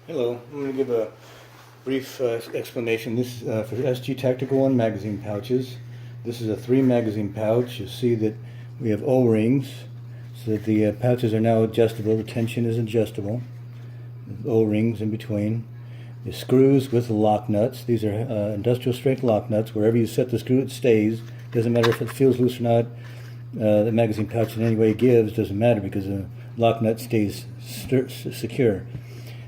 Hello, I'm going to give a brief explanation. This is for sgtactical1 magazine pouches. This is a 3 magazine pouch. You'll see that we have O-rings so that the pouches are now adjustable. The tension is adjustable. O-rings in between. The screws with the lock nuts. These are industrial strength lock nuts. Wherever you set the screw it stays. Doesn't matter if it feels loose or not. The magazine pouch in any way gives doesn't matter because the lock nut stays secure.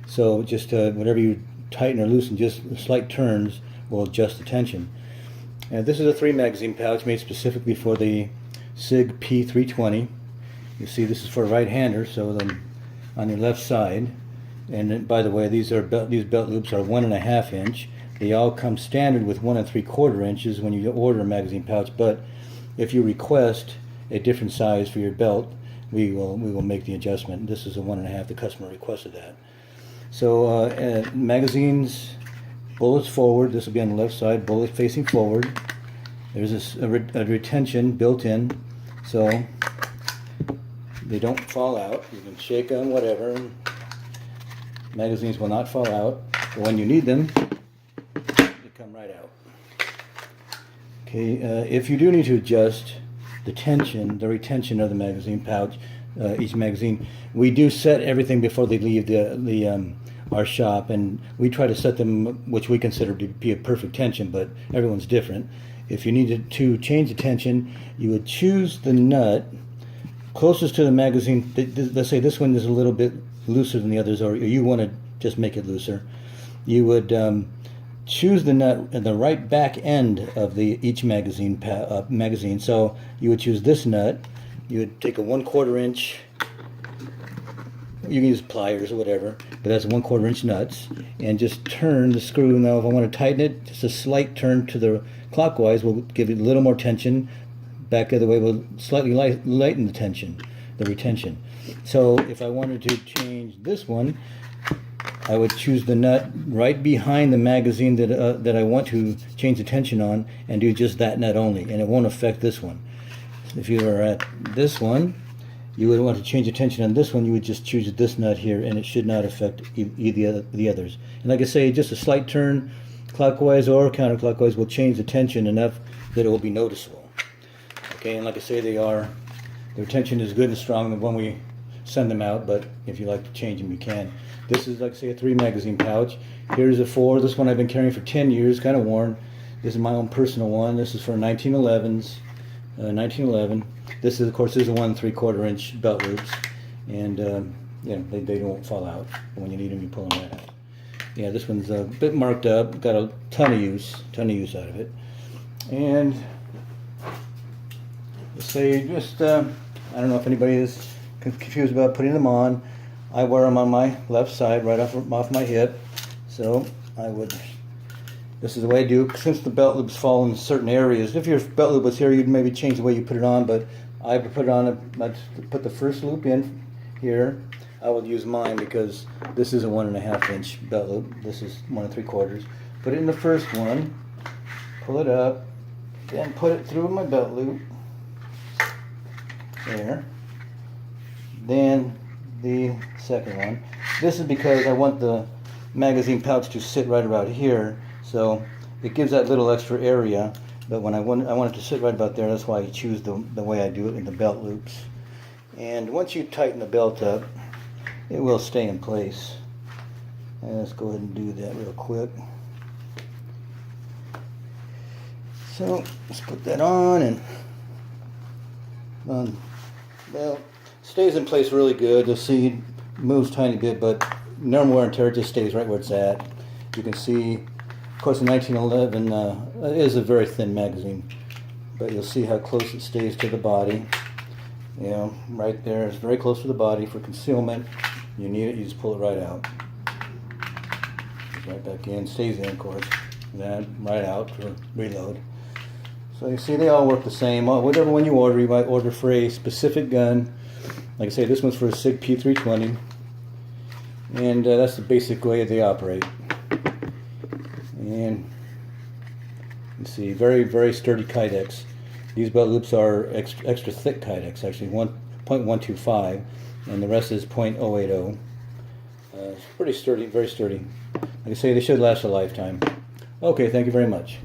So just whatever you tighten or loosen, just slight turns will adjust the tension. And this is a 3 magazine pouch made specifically for the SIG P320. You see this is for a right-hander, so on your left side. And then, by the way, these belt loops are 1.5 inch. They all come standard with 1 3/4 inches when you order a magazine pouch. But if you request a different size for your belt, we will make the adjustment. This is a 1.5. The customer requested that. So magazines, bullets forward. This will be on the left side, bullet facing forward. There's a retention built in, so they don't fall out. You can shake them, whatever. Magazines will not fall out. But when you need them, they come right out. Okay, if you do need to adjust the tension, the retention of the magazine pouch, each magazine, we do set everything before they leave our shop, and we try to set them which we consider to be a perfect tension, but everyone's different. If you needed to change the tension, you would choose the nut closest to the magazine. Let's say this one is a little bit looser than the others, or you want to just make it looser. You would choose the nut at the right back end of each magazine. So you would choose this nut. You would take a 1/4 inch. You can use pliers or whatever, but that's 1/4 inch nuts, and just turn the screw. Now, if I want to tighten it, just a slight turn to the clockwise will give it a little more tension. Back the other way will slightly lighten the tension, the retention. So if I wanted to change this one, I would choose the nut right behind the magazine that I want to change the tension on, and do just that nut only, and it won't affect this one. If you are at this one, you would want to change the tension on this one, you would just choose this nut here, and it should not affect the others. And like I say, just a slight turn clockwise or counterclockwise will change the tension enough that it will be noticeable. Okay, and like I say, their tension is good and strong when we send them out, but if you like to change them, you can. This is, like I say, a 3 magazine pouch. Here's a 4. This one I've been carrying for 10 years, kind of worn. This is my own personal one. This is for 1911. This is, of course, is a 1 3/4 inch belt loops, and they don't fall out. And when you need them, you pull them right out. Yeah, this one's a bit marked up. Got a ton of use out of it. And let's say just I don't know if anybody is confused about putting them on. I wear them on my left side, right off my hip. So this is the way I do, since the belt loops fall in certain areas. If your belt loop was here, you'd maybe change the way you put it on, but I put it on, I put the first loop in here. I would use mine because this is a 1.5 inch belt loop. This is 1 3/4. Put it in the first one, pull it up, then put it through my belt loop. There. Then the second one. This is because I want the magazine pouch to sit right about here, so it gives that little extra area. But when I want it to sit right about there, that's why I choose the way I do it in the belt loops. And once you tighten the belt up, it will stay in place. And let's go ahead and do that real quick. So let's put that on, and well, stays in place really good. You'll see it moves a tiny bit, but no wear and tear, it just stays right where it's at. You can see, of course, the 1911 is a very thin magazine, but you'll see how close it stays to the body. You know, right there, it's very close to the body for concealment. You need it, you just pull it right out. Right back in, stays in, of course. Then right out for reload. So you see, they all work the same. Whatever one you order, you might order for a specific gun. Like I say, this one's for a SIG P320, and that's the basic way they operate. And you see, very, very sturdy Kydex. These belt loops are extra thick Kydex, actually 1.125, and the rest is .080. It's pretty sturdy, very sturdy. Like I say, they should last a lifetime. Okay, thank you very much.